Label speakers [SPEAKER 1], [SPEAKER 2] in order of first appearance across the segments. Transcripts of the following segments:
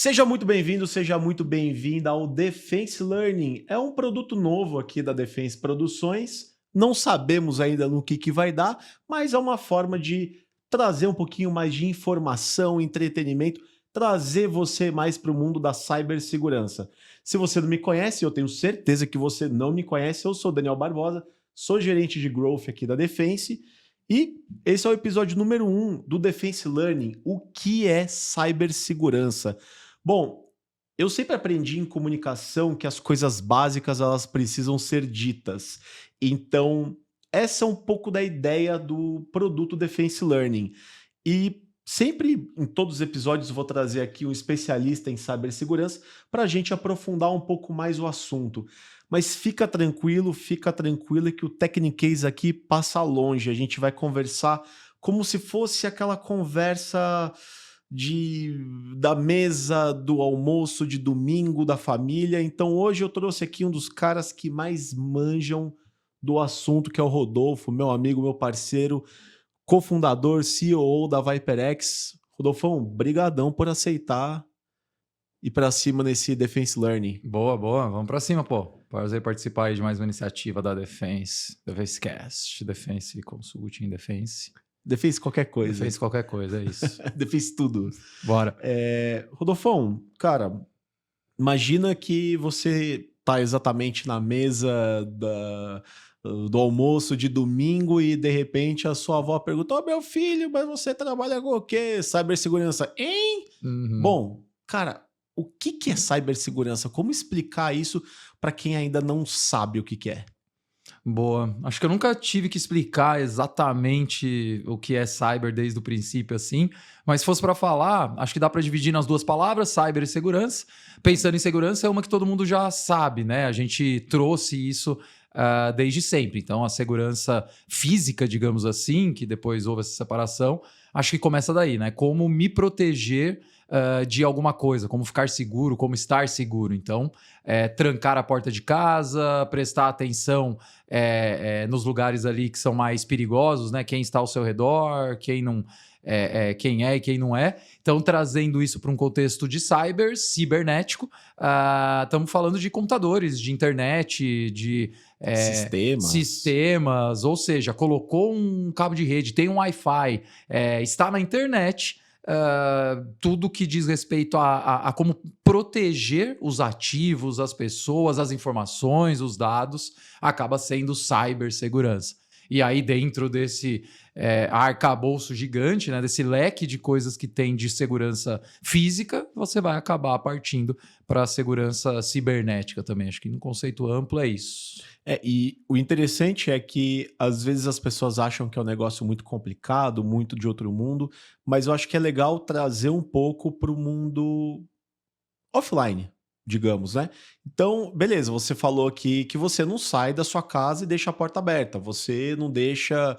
[SPEAKER 1] Seja muito bem-vindo, seja muito bem-vinda ao Defense Learning. É um produto novo aqui da Defense Produções. Não sabemos ainda no que vai dar, mas é uma forma de trazer um pouquinho mais de informação, entretenimento, trazer você mais para o mundo da cibersegurança. Se você não me conhece, eu tenho certeza que você não me conhece, eu sou Daniel Barbosa, sou gerente de Growth aqui da Defense e esse é o episódio número 1 do Defense Learning, o que é cibersegurança. Bom, eu sempre aprendi em comunicação que as coisas básicas elas precisam ser ditas. Então, essa é um pouco da ideia do produto Defense Learning. E sempre em todos os episódios eu vou trazer aqui um especialista em cibersegurança para a gente aprofundar um pouco mais o assunto. Mas fica tranquilo que o Technicase aqui passa longe. A gente vai conversar como se fosse aquela conversa da mesa do almoço de domingo da família. Então hoje eu trouxe aqui um dos caras que mais manjam do assunto, que é o Rodolfo, meu amigo, meu parceiro, cofundador, CEO da ViperX. Rodolfão, brigadão por aceitar ir para cima nesse Defense Learning.
[SPEAKER 2] Boa, boa. Vamos para cima, pô. Prazer participar aí de mais uma iniciativa da Defense, Defensecast, Defense Consulting,
[SPEAKER 1] Defense qualquer coisa.
[SPEAKER 2] Defense qualquer coisa, é isso.
[SPEAKER 1] Defense tudo.
[SPEAKER 2] Bora.
[SPEAKER 1] Rodolfão, cara, imagina que você tá exatamente na mesa do almoço de domingo e de repente a sua avó pergunta: "Ô, meu filho, mas você trabalha com o quê? Cibersegurança?" Hein?
[SPEAKER 2] Uhum.
[SPEAKER 1] Bom, cara, o que é cibersegurança? Como explicar isso para quem ainda não sabe o que é?
[SPEAKER 2] Boa. Acho que eu nunca tive que explicar exatamente o que é cyber desde o princípio, assim. Mas se fosse para falar, acho que dá para dividir nas duas palavras, cyber e segurança. Pensando em segurança, é uma que todo mundo já sabe, né? A gente trouxe isso desde sempre. Então, a segurança física, digamos assim, que depois houve essa separação, acho que começa daí, né? Como me proteger de alguma coisa, como ficar seguro, como estar seguro. Então, trancar a porta de casa, prestar atenção nos lugares ali que são mais perigosos, né? Quem está ao seu redor, quem não quem é e quem não é. Então, trazendo isso para um contexto de cibernético, estamos falando de computadores, de internet, de sistemas, ou seja, colocou um cabo de rede, tem um Wi-Fi, está na internet. Tudo que diz respeito a como proteger os ativos, as pessoas, as informações, os dados, acaba sendo cibersegurança. E aí, dentro desse arcabouço gigante, né, desse leque de coisas que tem de segurança física, você vai acabar partindo para a segurança cibernética também. Acho que no conceito amplo é isso.
[SPEAKER 1] E o interessante é que às vezes as pessoas acham que é um negócio muito complicado, muito de outro mundo, mas eu acho que é legal trazer um pouco para o mundo offline, digamos, né? Então, beleza, você falou aqui que você não sai da sua casa e deixa a porta aberta, você não deixa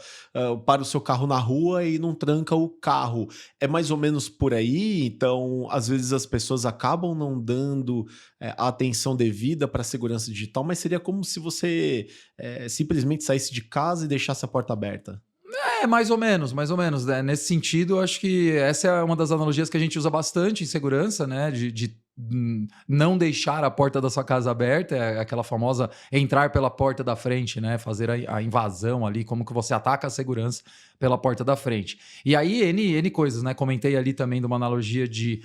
[SPEAKER 1] para o seu carro na rua e não tranca o carro. É mais ou menos por aí, então, às vezes as pessoas acabam não dando a atenção devida para a segurança digital, mas seria como se você simplesmente saísse de casa e deixasse a porta aberta.
[SPEAKER 2] Mais ou menos, mais ou menos. Né? Nesse sentido, acho que essa é uma das analogias que a gente usa bastante em segurança, né? De não deixar a porta da sua casa aberta, é aquela famosa entrar pela porta da frente, né? Fazer a invasão ali, como que você ataca a segurança pela porta da frente. E aí, N coisas, né? Comentei ali também de uma analogia de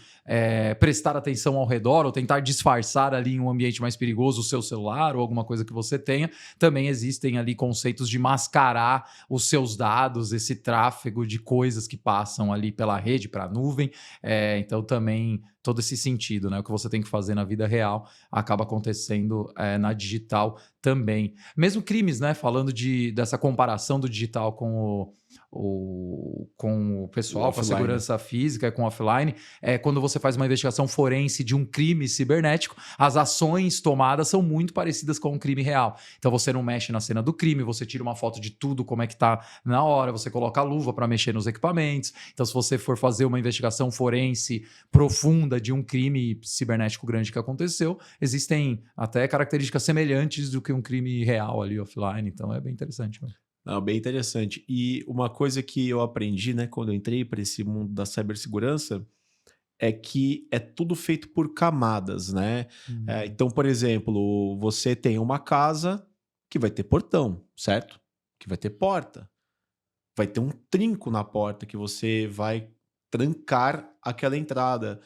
[SPEAKER 2] prestar atenção ao redor ou tentar disfarçar ali em um ambiente mais perigoso o seu celular ou alguma coisa que você tenha. Também existem ali conceitos de mascarar os seus dados, esse tráfego de coisas que passam ali pela rede, para a nuvem. Então, também todo esse sentido, né? O que você tem que fazer na vida real acaba acontecendo na digital também. Mesmo crimes, né? Falando dessa comparação do digital com o pessoal, com a segurança física, com o offline, quando você faz uma investigação forense de um crime cibernético, as ações tomadas são muito parecidas com um crime real. Então você não mexe na cena do crime, você tira uma foto de tudo, como é que tá na hora, você coloca a luva para mexer nos equipamentos. Então, se você for fazer uma investigação forense profunda de um crime cibernético grande que aconteceu, existem até características semelhantes do que um crime real ali offline. Então é bem interessante.
[SPEAKER 1] Não, bem interessante. E uma coisa que eu aprendi, né, quando eu entrei para esse mundo da cibersegurança, é que é tudo feito por camadas, né? Então, por exemplo, você tem uma casa que vai ter portão, certo? Que vai ter porta. Vai ter um trinco na porta que você vai trancar aquela entrada.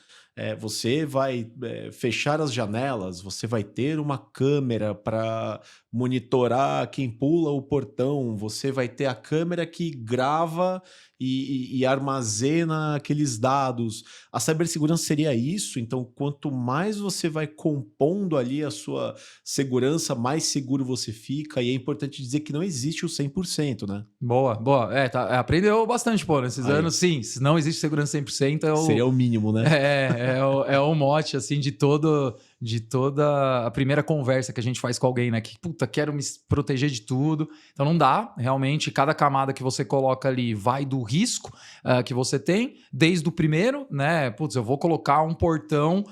[SPEAKER 1] Você vai fechar as janelas, você vai ter uma câmera para monitorar quem pula o portão, você vai ter a câmera que grava e armazena aqueles dados. A cibersegurança seria isso, então quanto mais você vai compondo ali a sua segurança, mais seguro você fica, e é importante dizer que não existe o 100%, né?
[SPEAKER 2] Boa, boa. Aprendeu bastante, pô, nesses
[SPEAKER 1] Aí,
[SPEAKER 2] anos. Sim, se não existe segurança 100%,
[SPEAKER 1] seria o mínimo, né?
[SPEAKER 2] é o mote, assim, de toda a primeira conversa que a gente faz com alguém, né? Que, puta, quero me proteger de tudo. Então não dá, realmente, cada camada que você coloca ali vai do risco que você tem, desde o primeiro, né? Putz, eu vou colocar um portão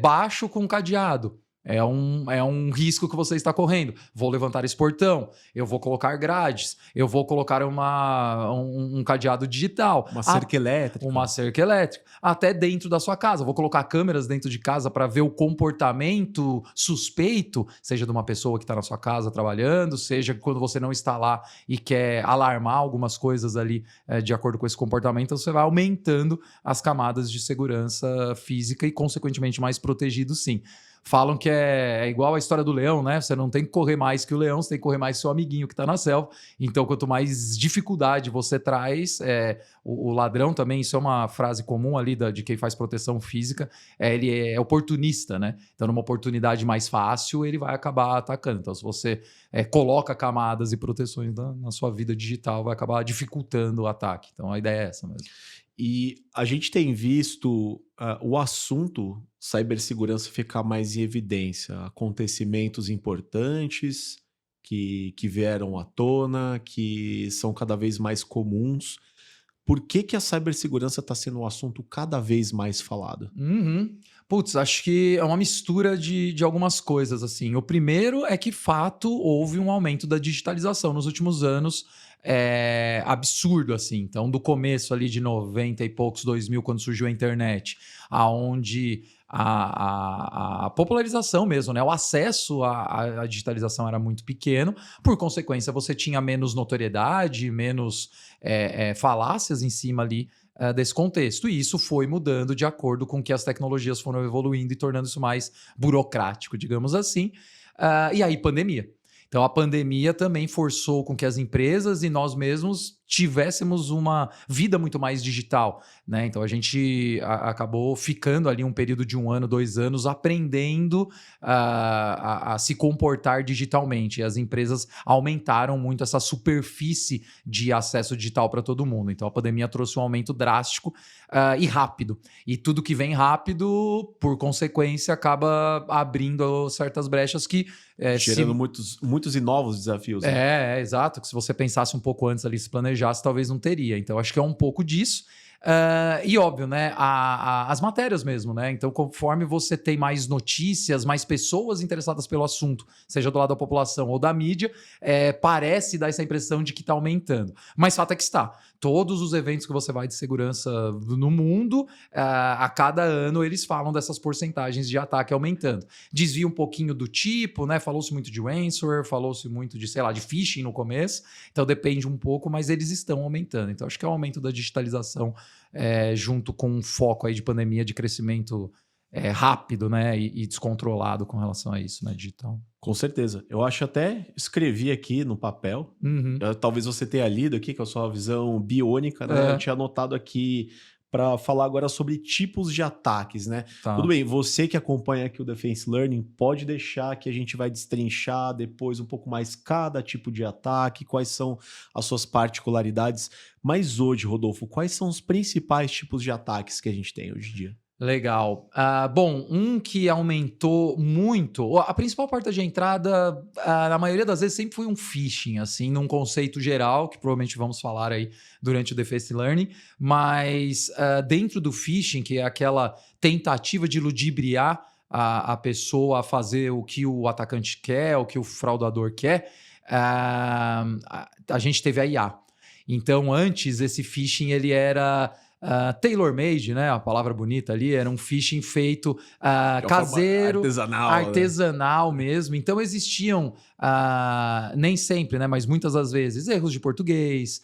[SPEAKER 2] baixo com cadeado. É um risco que você está correndo. Vou levantar esse portão, eu vou colocar grades, eu vou colocar um cadeado digital.
[SPEAKER 1] Uma cerca elétrica.
[SPEAKER 2] Uma cerca elétrica. Até dentro da sua casa. Vou colocar câmeras dentro de casa para ver o comportamento suspeito, seja de uma pessoa que está na sua casa trabalhando, seja quando você não está lá e quer alarmar algumas coisas ali de acordo com esse comportamento, você vai aumentando as camadas de segurança física e, consequentemente, mais protegido, sim. Falam que é igual a história do leão, né? Você não tem que correr mais que o leão, você tem que correr mais que seu amiguinho que está na selva. Então, quanto mais dificuldade você traz, o ladrão também, isso é uma frase comum ali de quem faz proteção física, ele é oportunista, né? Então, numa oportunidade mais fácil, ele vai acabar atacando. Então, se você coloca camadas e proteções na sua vida digital, vai acabar dificultando o ataque. Então, a ideia é essa mesmo.
[SPEAKER 1] E a gente tem visto o assunto cibersegurança ficar mais em evidência. Acontecimentos importantes que vieram à tona, que são cada vez mais comuns. Por que a cibersegurança está sendo um assunto cada vez mais falado?
[SPEAKER 2] Uhum. Putz, acho que é uma mistura de algumas coisas, assim. O primeiro é que, fato, houve um aumento da digitalização nos últimos anos, absurdo, assim. Então, do começo ali de 90 e poucos, 2000, quando surgiu a internet, aonde a popularização mesmo, né? O acesso à digitalização era muito pequeno, por consequência, você tinha menos notoriedade, menos falácias em cima ali desse contexto. E isso foi mudando de acordo com que as tecnologias foram evoluindo e tornando isso mais burocrático, digamos assim. E aí, pandemia. Então, a pandemia também forçou com que as empresas e nós mesmos tivéssemos uma vida muito mais digital, né? Então, a gente acabou ficando ali um período de 1 ano, 2 anos, aprendendo a se comportar digitalmente. E as empresas aumentaram muito essa superfície de acesso digital para todo mundo. Então, a pandemia trouxe um aumento drástico e rápido. E tudo que vem rápido, por consequência, acaba abrindo certas brechas que...
[SPEAKER 1] Gerando muitos e novos desafios.
[SPEAKER 2] Né? Exato. Que se você pensasse um pouco antes ali, se planejasse, talvez não teria. Então, acho que é um pouco disso. E óbvio, né? As matérias mesmo, né? Então, conforme você tem mais notícias, mais pessoas interessadas pelo assunto, seja do lado da população ou da mídia, parece dar essa impressão de que está aumentando. Mas fato é que está. Todos os eventos que você vai de segurança no mundo, a cada ano eles falam dessas porcentagens de ataque aumentando. Desvia um pouquinho do tipo, né? Falou-se muito de ransomware, falou-se muito de, sei lá, de phishing no começo. Então depende um pouco, mas eles estão aumentando. Então acho que é o aumento da digitalização junto com um foco aí de pandemia de crescimento rápido, né? E descontrolado com relação a isso, né? Digital.
[SPEAKER 1] Com certeza. Eu acho até escrevi aqui no papel.
[SPEAKER 2] Uhum.
[SPEAKER 1] Talvez você tenha lido aqui, com a sua visão biônica, né? Eu tinha anotado aqui para falar agora sobre tipos de ataques, né?
[SPEAKER 2] Tá.
[SPEAKER 1] Tudo bem, você que acompanha aqui o Defense Learning, pode deixar que a gente vai destrinchar depois um pouco mais cada tipo de ataque, quais são as suas particularidades. Mas hoje, Rodolfo, quais são os principais tipos de ataques que a gente tem hoje em dia?
[SPEAKER 2] Legal. Bom, um que aumentou muito, a principal porta de entrada, na maioria das vezes, sempre foi um phishing, assim, num conceito geral, que provavelmente vamos falar aí durante o Defense Learning, mas dentro do phishing, que é aquela tentativa de ludibriar a pessoa a fazer o que o atacante quer, o que o fraudador quer, a gente teve a IA. Então, antes, esse phishing, ele era tailor-made, né? A palavra bonita ali, era um phishing feito caseiro,
[SPEAKER 1] artesanal
[SPEAKER 2] mesmo. Então existiam, nem sempre, né? Mas muitas das vezes, erros de português,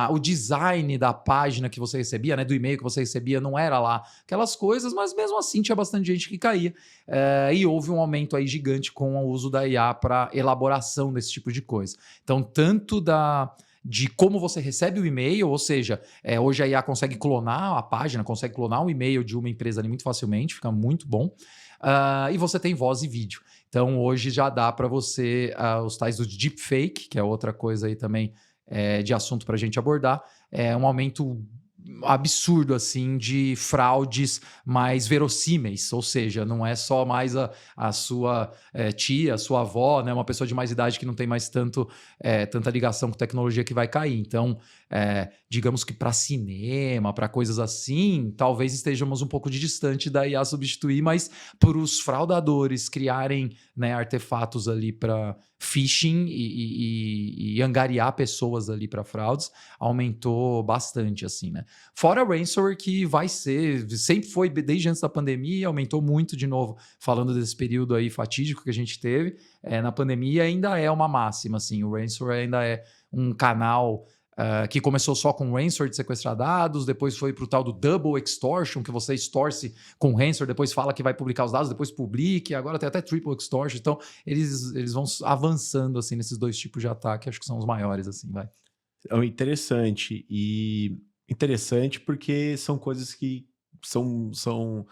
[SPEAKER 2] o design da página que você recebia, né? Do e-mail que você recebia, não era lá aquelas coisas, mas mesmo assim tinha bastante gente que caía. E houve um aumento aí gigante com o uso da IA para elaboração desse tipo de coisa. Então, tanto de como você recebe o e-mail, ou seja, hoje a IA consegue clonar a página, consegue clonar um e-mail de uma empresa ali muito facilmente, fica muito bom. E você tem voz e vídeo. Então, hoje já dá para você os tais do deepfake, que é outra coisa aí também de assunto para a gente abordar. É um aumento absurdo assim de fraudes mais verossímeis, ou seja, não é só mais a sua tia, a sua avó, né, uma pessoa de mais idade que não tem mais tanta ligação com tecnologia que vai cair. Então, digamos que para cinema, para coisas assim, talvez estejamos um pouco distante da IA substituir, mas para os fraudadores criarem, né, artefatos ali para phishing e angariar pessoas ali para fraudes, aumentou bastante, assim, né? Fora ransomware, que sempre foi, desde antes da pandemia, aumentou muito de novo, falando desse período aí fatídico que a gente teve, na pandemia ainda é uma máxima, assim, o ransomware ainda é um canal que começou só com ransomware de sequestrar dados, depois foi para o tal do double extortion, que você extorce com ransomware, depois fala que vai publicar os dados, depois publique, agora tem até triple extortion. Então, eles vão avançando assim nesses dois tipos de ataque, acho que são os maiores, assim, vai.
[SPEAKER 1] É interessante. E interessante porque são coisas que são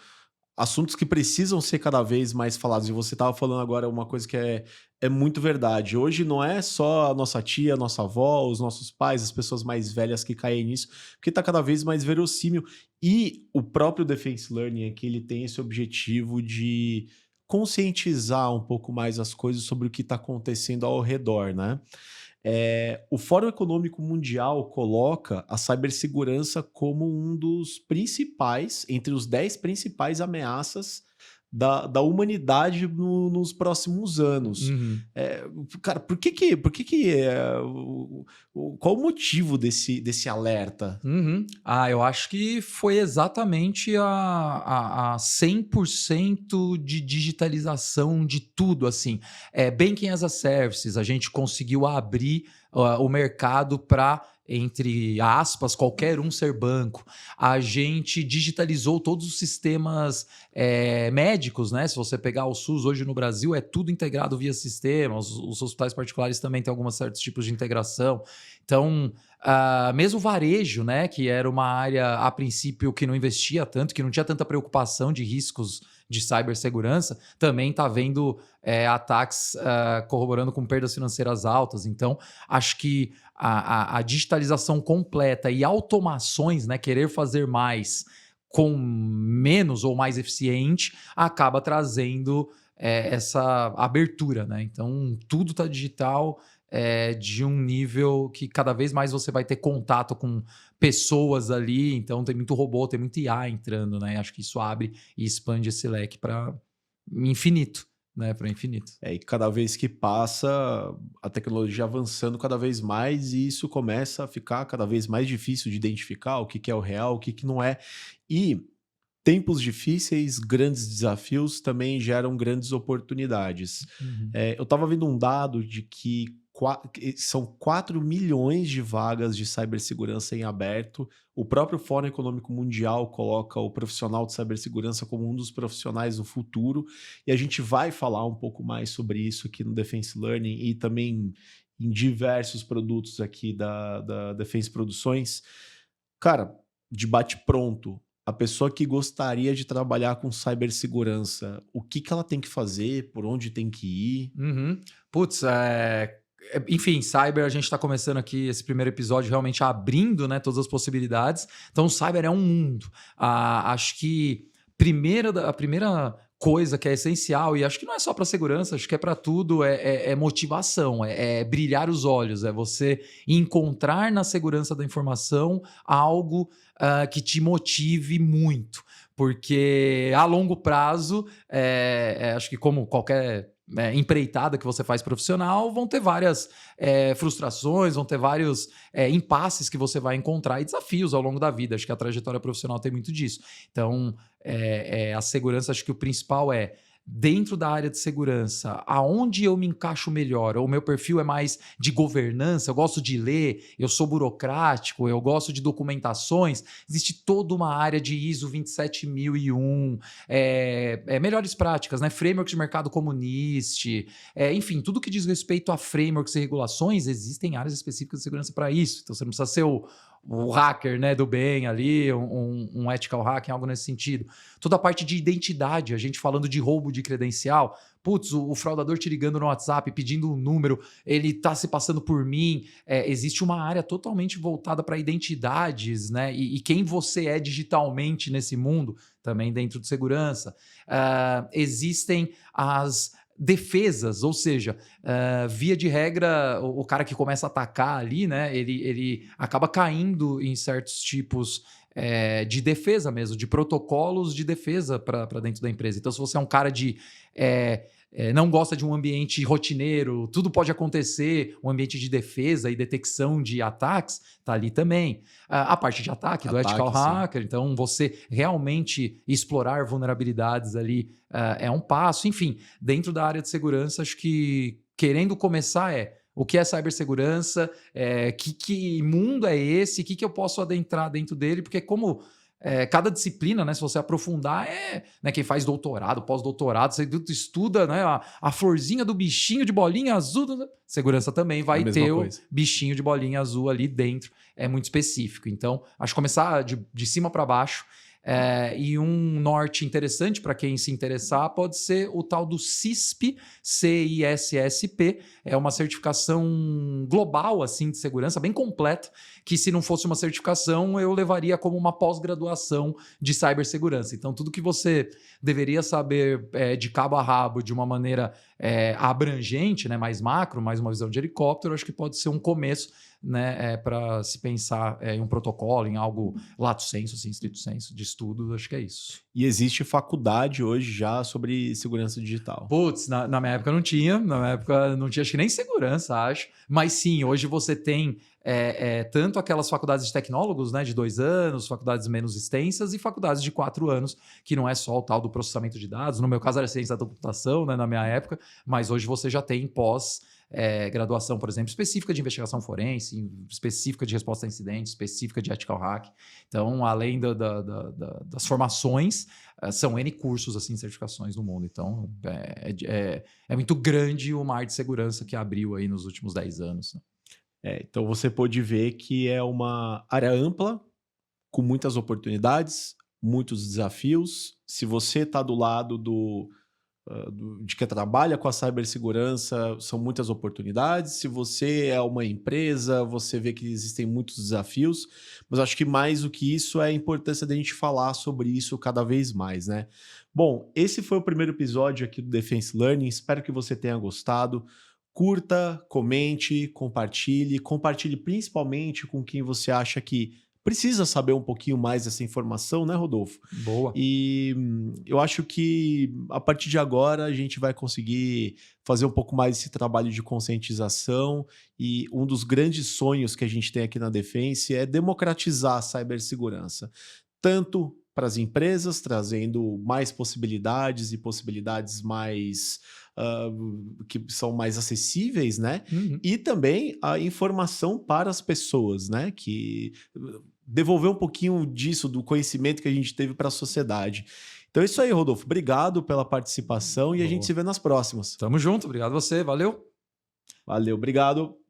[SPEAKER 1] assuntos que precisam ser cada vez mais falados. E você estava falando agora uma coisa que é muito verdade. Hoje não é só a nossa tia, a nossa avó, os nossos pais, as pessoas mais velhas que caem nisso, porque está cada vez mais verossímil. E o próprio Defense Learning aqui, ele tem esse objetivo de conscientizar um pouco mais as coisas sobre o que está acontecendo ao redor, né? O Fórum Econômico Mundial coloca a cibersegurança como um dos principais, entre os 10 principais ameaças da humanidade nos próximos anos.
[SPEAKER 2] Uhum.
[SPEAKER 1] Cara, qual o motivo desse alerta?
[SPEAKER 2] Uhum. Eu acho que foi exatamente a 100% de digitalização de tudo, assim. Banking as a Services, a gente conseguiu abrir o mercado para, entre aspas, qualquer um ser banco. A gente digitalizou todos os sistemas médicos, né? Se você pegar o SUS hoje no Brasil, é tudo integrado via sistema. Os hospitais particulares também têm alguns certos tipos de integração. Então, mesmo o varejo, né, que era uma área, a princípio, que não investia tanto, que não tinha tanta preocupação de riscos de cibersegurança, também está vendo ataques corroborando com perdas financeiras altas. Então, acho que a digitalização completa e automações, né, querer fazer mais com menos ou mais eficiente, acaba trazendo essa abertura, né? Então, tudo está digital, de um nível que cada vez mais você vai ter contato com pessoas ali, então tem muito robô, tem muito IA entrando, né? Acho que isso abre e expande esse leque para infinito, né? Para infinito.
[SPEAKER 1] E cada vez que passa, a tecnologia avançando cada vez mais, e isso começa a ficar cada vez mais difícil de identificar o que é o real, o que não é. E tempos difíceis, grandes desafios também geram grandes oportunidades.
[SPEAKER 2] Uhum.
[SPEAKER 1] Eu estava vendo um dado de que são 4 milhões de vagas de cibersegurança em aberto. O próprio Fórum Econômico Mundial coloca o profissional de cibersegurança como um dos profissionais do futuro, e a gente vai falar um pouco mais sobre isso aqui no Defense Learning e também em diversos produtos aqui da Defense Produções. Cara, de bate-pronto, a pessoa que gostaria de trabalhar com cibersegurança, o que ela tem que fazer, por onde tem que ir?
[SPEAKER 2] Uhum. Putz, enfim, cyber, a gente está começando aqui esse primeiro episódio realmente abrindo, né, todas as possibilidades. Então, cyber é um mundo. Acho que a primeira coisa que é essencial, e acho que não é só para segurança, acho que é para tudo, é motivação, é brilhar os olhos, é você encontrar na segurança da informação algo que te motive muito. Porque a longo prazo, acho que como qualquer empreitada que você faz profissional, vão ter várias frustrações, vão ter vários impasses que você vai encontrar e desafios ao longo da vida. Acho que a trajetória profissional tem muito disso. Então, a segurança, acho que o principal dentro da área de segurança, aonde eu me encaixo melhor? O meu perfil é mais de governança, eu gosto de ler, eu sou burocrático, eu gosto de documentações. Existe toda uma área de ISO 27001, melhores práticas, né? Frameworks de mercado comunista, enfim, tudo que diz respeito a frameworks e regulações, existem áreas específicas de segurança para isso. Então você não precisa ser o hacker, né, do bem ali, um ethical hacking, algo nesse sentido. Toda a parte de identidade, a gente falando de roubo de credencial, putz, o fraudador te ligando no WhatsApp, pedindo um número, ele tá se passando por mim. Existe uma área totalmente voltada para identidades, né, e quem você é digitalmente nesse mundo, também dentro de segurança. Existem as defesas, ou seja, via de regra, o cara que começa a atacar ali, né, ele acaba caindo em certos tipos de defesa mesmo, de protocolos de defesa para dentro da empresa. Então, se você é um cara não gosta de um ambiente rotineiro, tudo pode acontecer, um ambiente de defesa e detecção de ataques, tá ali também. A parte de ataque do ethical hacker, então você realmente explorar vulnerabilidades ali é um passo. Enfim, dentro da área de segurança, acho que querendo começar o que é cibersegurança, que mundo é esse, o que eu posso adentrar dentro dele, porque como cada disciplina, né, se você aprofundar, né, quem faz doutorado, pós-doutorado, você estuda, né, a florzinha do bichinho de bolinha azul. Segurança também vai ter o bichinho de bolinha azul ali dentro. É muito específico. Então, acho que começar de cima para baixo. E um norte interessante para quem se interessar pode ser o tal do CISP, CISSP. É uma certificação global assim de segurança, bem completa, que se não fosse uma certificação eu levaria como uma pós-graduação de cibersegurança. Então tudo que você deveria saber de cabo a rabo de uma maneira abrangente, né, mais macro, mais uma visão de helicóptero, acho que pode ser um começo, né, para se pensar em um protocolo, em algo lato sensu, assim, estrito sensu, de estudo, acho que é isso.
[SPEAKER 1] E existe faculdade hoje já sobre segurança digital?
[SPEAKER 2] Putz, na minha época não tinha, acho que nem segurança, acho, mas sim, hoje você tem tanto aquelas faculdades de tecnólogos, né, de 2 anos, faculdades menos extensas e faculdades de 4 anos, que não é só o tal do processamento de dados. No meu caso era ciência da computação, né, na minha época, mas hoje você já tem graduação, por exemplo, específica de investigação forense, específica de resposta a incidentes, específica de ethical hack. Então, além das formações, são N cursos, assim, certificações no mundo. Então, é muito grande o mar de segurança que abriu aí nos últimos 10 anos, né?
[SPEAKER 1] Então, você pode ver que é uma área ampla, com muitas oportunidades, muitos desafios. Se você está do lado de quem trabalha com a cibersegurança, são muitas oportunidades. Se você é uma empresa, você vê que existem muitos desafios, mas acho que mais do que isso é a importância da gente falar sobre isso cada vez mais, né? Bom, esse foi o primeiro episódio aqui do Defense Learning, espero que você tenha gostado. Curta, comente, compartilhe principalmente com quem você acha que precisa saber um pouquinho mais dessa informação, né, Rodolfo?
[SPEAKER 2] Boa.
[SPEAKER 1] E eu acho que a partir de agora a gente vai conseguir fazer um pouco mais esse trabalho de conscientização, e um dos grandes sonhos que a gente tem aqui na Defense é democratizar a cibersegurança, tanto para as empresas, trazendo mais possibilidades e possibilidades mais que são mais acessíveis, né?
[SPEAKER 2] Uhum.
[SPEAKER 1] E também a informação para as pessoas, né? Que devolver um pouquinho disso, do conhecimento que a gente teve para a sociedade. Então é isso aí, Rodolfo. Obrigado pela participação e a gente se vê nas próximas.
[SPEAKER 2] Tamo junto, obrigado a você, valeu.
[SPEAKER 1] Valeu, obrigado.